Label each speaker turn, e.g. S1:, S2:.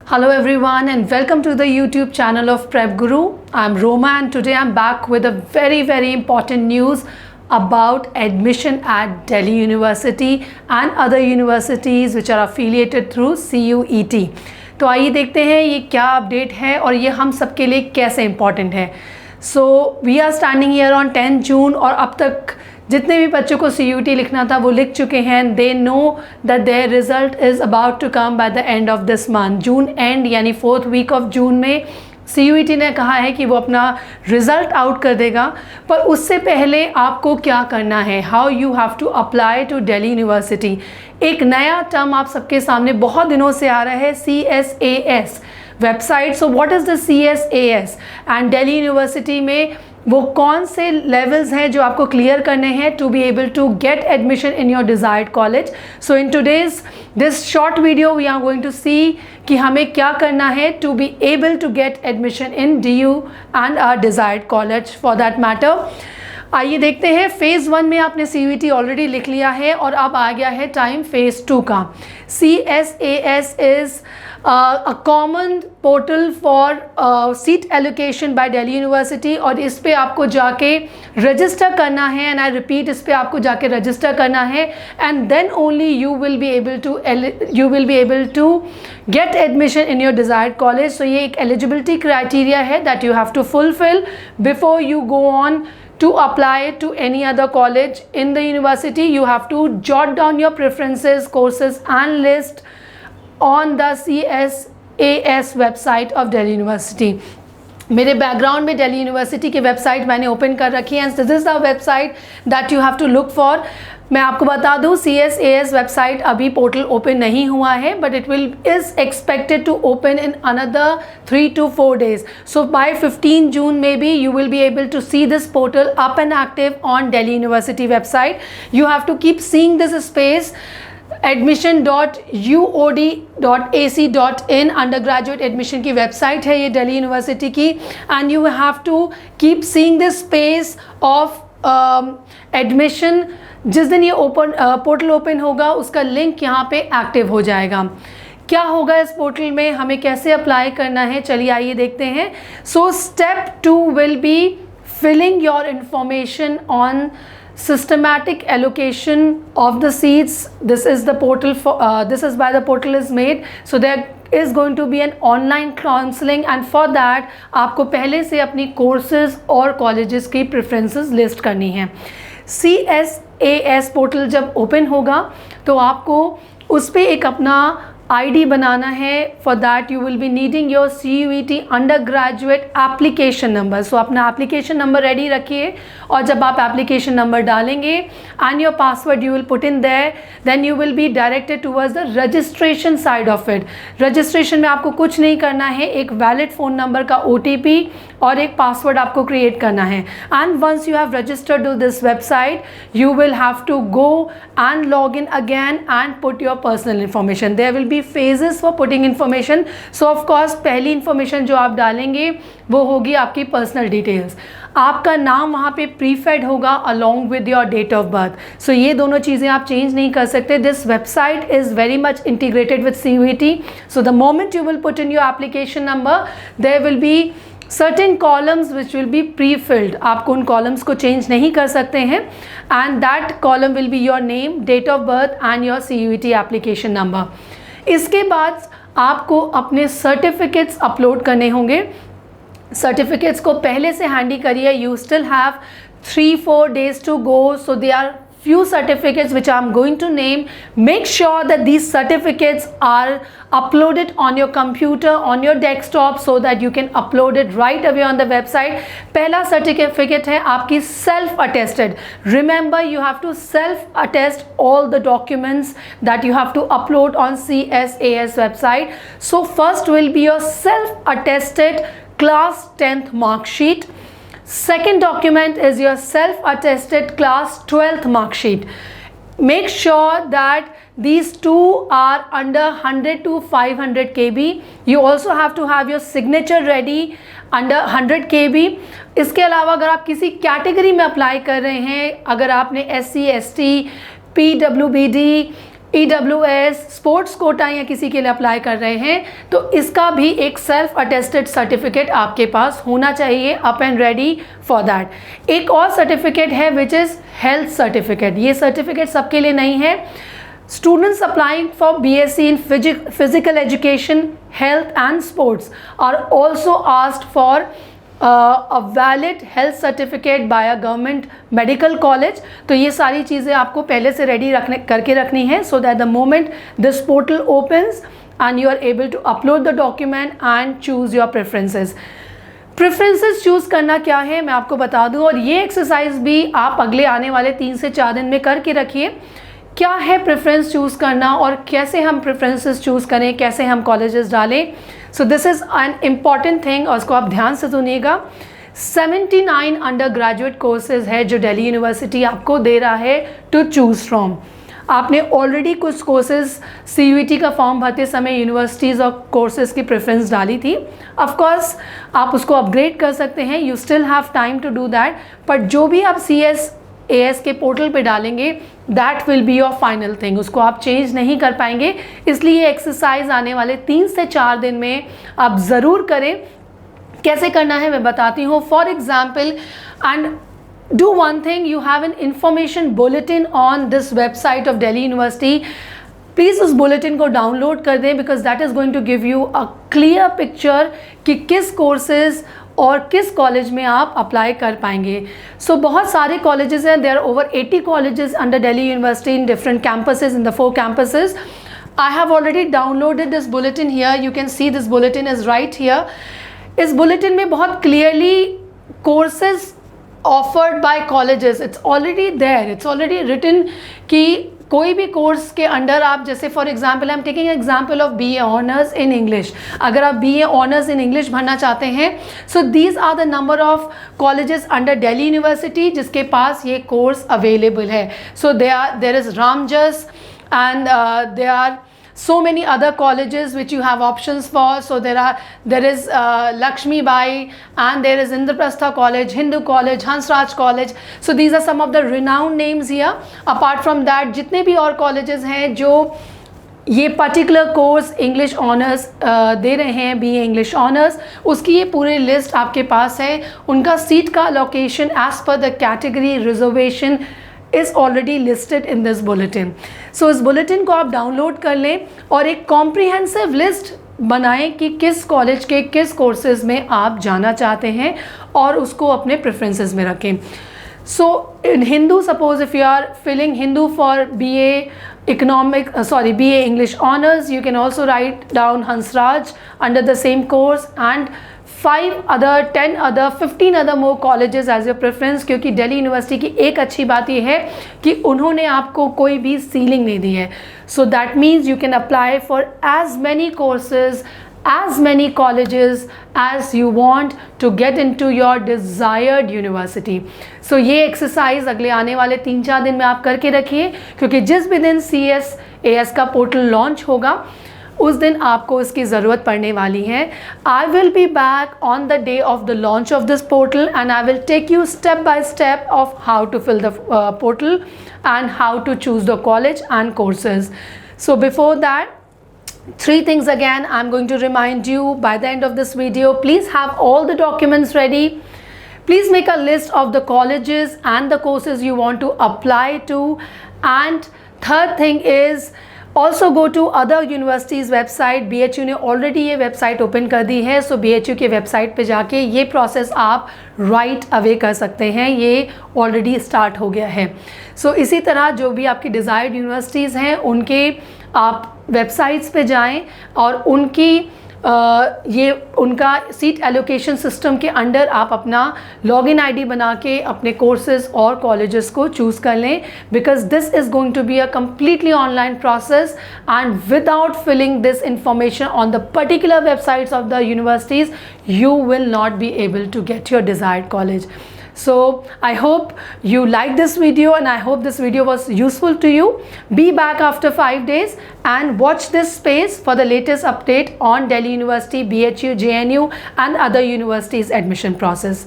S1: Hello everyone and welcome to the YouTube channel of Prep Guru. I'm Roma and today I'm back with a very important news about admission at Delhi University and other universities which are affiliated through CUET. तो आइए देखते हैं ये क्या update है और ये हम सबके लिए कैसे इम्पॉर्टेंट है. So we are standing here on 10 June और अब तक जितने भी बच्चों को CUET लिखना था वो लिख चुके हैं. They know that their result is about to come by the end of this month. June end यानी 4th वीक ऑफ जून में CUET ने कहा है कि वो अपना रिज़ल्ट आउट कर देगा. पर उससे पहले आपको क्या करना है, how you have to apply to Delhi University. एक नया टर्म आप सबके सामने बहुत दिनों से आ रहा है, CSAS website. So what is the CSAS and Delhi university में वो कौन से लेवल्स हैं जो आपको क्लियर करने हैं to be able to get admission in your desired college. So in today's this short video we are going to see कि हमें क्या करना है to be able to get admission in DU and our desired college for that matter. आइए देखते हैं. Phase 1 में आपने CUET ऑलरेडी लिख लिया है और अब आ गया है टाइम फेज़ 2 का. CSAS is a common portal for seat allocation by Delhi University और इस पे आपको जाके रजिस्टर करना है. एंड आई रिपीट, इस पे आपको जाके रजिस्टर करना है and then only you will be able to get admission in your desired college. So ये एक eligibility criteria है that you have to fulfill before you go on to apply to any other college in the university. You have to jot down your preferences, courses and list on the CSAS website of Delhi University. मेरे background में Delhi University की website मैंने open कर रखी है. This is the website that you have to look for. मैं आपको बता दूं CSAS वेबसाइट अभी पोर्टल ओपन नहीं हुआ है but it is expected to open in another 3 to 4 days. So by 15 June में भी you will be able to see this portal up and active on Delhi University website. You have to keep seeing this space. admission.uod.ac.in undergraduate admission की website है ये Delhi University की. And you have to keep seeing this space of admission. जिस दिन ये portal open होगा उसका link यहाँ पे एक्टिव हो जाएगा. क्या होगा इस पोर्टल में, हमें कैसे अप्लाई करना है, चलिए आइए देखते हैं. So step 2 will be filling your information on systematic allocation of the seats. This is the portal this is why the portal is made. So there is going to be an online counseling and for that आपको पहले से अपनी courses और colleges की preferences list करनी है. CSAS portal जब open होगा तो आपको उस पर एक अपना ID बनाना है. For that you will be needing your CUET under graduate application number. So अपना एप्लीकेशन नंबर रेडी रखिए और जब आप एप्लीकेशन नंबर डालेंगे and your password you will put in there, then you will be directed towards the registration side of it. Registration में आपको कुछ नहीं करना है, एक वैलिड फ़ोन नंबर का OTP और एक पासवर्ड आपको क्रिएट करना है. And once you have registered to this website you will have to go and log in again and put your personal information. There will be phases for putting information. So of course पहली information जो आप डालेंगे वो होगी आपकी personal details. आपका नाम वहाँ पे प्रीफेड होगा along with your date of birth. So ये दोनों चीज़ें आप चेंज नहीं कर सकते. This website is very much integrated with CUET. So the moment you will put in your application number, there will be certain columns which will be pre-filled. आपको उन columns को change नहीं कर सकते हैं and that column will be your name, date of birth and your CUET application number. इसके बाद आपको अपने सर्टिफिकेट्स अपलोड करने होंगे. सर्टिफिकेट्स को पहले से हैंडी करिए. You still have 3-4 days to go. So they are few certificates which I am going to name. Make sure that these certificates are uploaded on your computer, on your desktop so that you can upload it right away on the website. पहला certificate है आपकी self attested. Remember you have to self attest all the documents that you have to upload on CSAS website. So first will be your self attested class 10th mark sheet. Second document is your self-attested class 12th mark sheet. Make sure that these two are under 100 to 500 KB. You also have to have your signature ready under 100 KB. इसके अलावा अगर आप किसी category में apply कर रहे हैं, अगर आपने SC, ST, PWBD, EWS, sports quota या किसी के लिए अप्लाई कर रहे हैं तो इसका भी एक सेल्फ अटेस्टेड सर्टिफिकेट आपके पास होना चाहिए, up and ready for that. एक और सर्टिफिकेट है विच इज़ हेल्थ सर्टिफिकेट। ये सर्टिफिकेट सबके लिए नहीं है। Students applying for BSc in Physical Education, Health and Sports are also asked for a valid health certificate by a government medical college। तो ये सारी चीज़ें आपको पहले से रेडी करके रखनी है, so that the moment this portal opens and you are able to upload the document and choose your preferences। Preferences choose करना क्या है मैं आपको बता दूं, और ये एक्सरसाइज भी आप अगले आने वाले 3 से 4 दिन में करके रखिए। क्या है प्रेफरेंस चूज़ करना और कैसे हम प्रेफरेंसेस चूज़ करें, कैसे हम कॉलेजेस डालें। So this is an important thing और इसको आप ध्यान से सुनिएगा। 79 अंडर ग्रेजुएट कोर्सेज है जो दिल्ली यूनिवर्सिटी आपको दे रहा है टू चूज़ फ्रॉम। आपने ऑलरेडी कुछ कोर्सेज CUET का फॉर्म भरते समय यूनिवर्सिटीज़ और कोर्सेज की प्रेफरेंस डाली थी। ऑफ कोर्स आप उसको अपग्रेड कर सकते हैं, you still have time to do that, but जो भी आप CSAS के पोर्टल पे डालेंगे that will be your final thing, उसको आप चेंज नहीं कर पाएंगे। इसलिए एक्सरसाइज आने वाले 3 से 4 दिन में आप ज़रूर करें। कैसे करना है मैं बताती हूँ। For example, and do one thing, you have an information bulletin on this website of Delhi University। Please उस बुलेटिन को डाउनलोड कर दें, because that is going to give you a clear picture कि किस कोर्सेज और किस college में आप अप्लाई कर पाएंगे। सो बहुत सारे कॉलेजेस हैं, there are over 80 colleges under Delhi University in different campuses, in the 4 campuses। I have already downloaded this bulletin here, you can see this bulletin is right here। इस बुलेटिन में बहुत clearly courses offered by colleges, it's already there, it's already written कि कोई भी कोर्स के अंडर आप, जैसे for example I am taking example of BA honours in English. अगर आप BA ऑनर्स इन इंग्लिश भरना चाहते हैं, so these are the number of colleges under Delhi University जिसके पास ये कोर्स अवेलेबल है। So there is Ramjas and there are so many other colleges which you have options for। So there is Lakshmi Bai and there is Indraprastha College, Hindu College, Hansraj College। So these are some of the renowned names here। Apart from that जितने भी और colleges हैं जो ये particular course English honours दे रहे हैं, BA English honours, उसकी ये पूरी लिस्ट आपके पास है। उनका सीट का location as per the category reservation is already listed in this bulletin। So इस bulletin को आप डाउनलोड कर लें और एक कॉम्प्रिहेंसिव लिस्ट बनाएं कि किस कॉलेज के किस कोर्सेज में आप जाना चाहते हैं और उसको अपने प्रेफरेंसेस में रखें। So in Hindu, suppose if you are filling Hindu for BA English Honors, you can also write down Hansraj under the same course and 5 other, 10 other, 15 other more colleges as your preference। क्योंकि Delhi University की एक अच्छी बात यह है कि उन्होंने आपको कोई भी सीलिंग नहीं दी है। So that means you can apply for as many courses, as many colleges as you want to get into your desired university। So ये एक्सरसाइज अगले आने वाले 3-4 दिन में आप करके रखिए, क्योंकि जिस भी दिन CSAS का पोर्टल लॉन्च होगा उस दिन आपको इसकी ज़रूरत पड़ने वाली है। I will be back on the day of the launch of this portal and I will take you step by step of how to fill the portal and how to choose the college and courses. So before that, 3 things again I'm going to remind you by the end of this video. Please have all the documents ready. Please make a list of the colleges and the courses you want to apply to। And third thing is also go to other universities website। BHU ने already ये website open कर दी है, सो BHU के website पे जाके ये process आप right away कर सकते हैं, ये ऑलरेडी स्टार्ट हो गया है। सो इसी तरह जो भी आपकी डिज़ायर्ड यूनिवर्सिटीज़ हैं उनके आप वेबसाइट्स पे जाएं और ये उनका सीट एलोकेशन सिस्टम के अंडर आप अपना लॉगिन आईडी बना के अपने कोर्सेज और कॉलेजेस को चूज़ कर लें, because this is going to be a completely online process and without filling this information on the particular websites of the universities you will not be able to get your desired college। So I hope you liked this video and I hope this video was useful to you। Be back after 5 days and watch this space for the latest update on Delhi University, BHU, JNU and other universities admission process।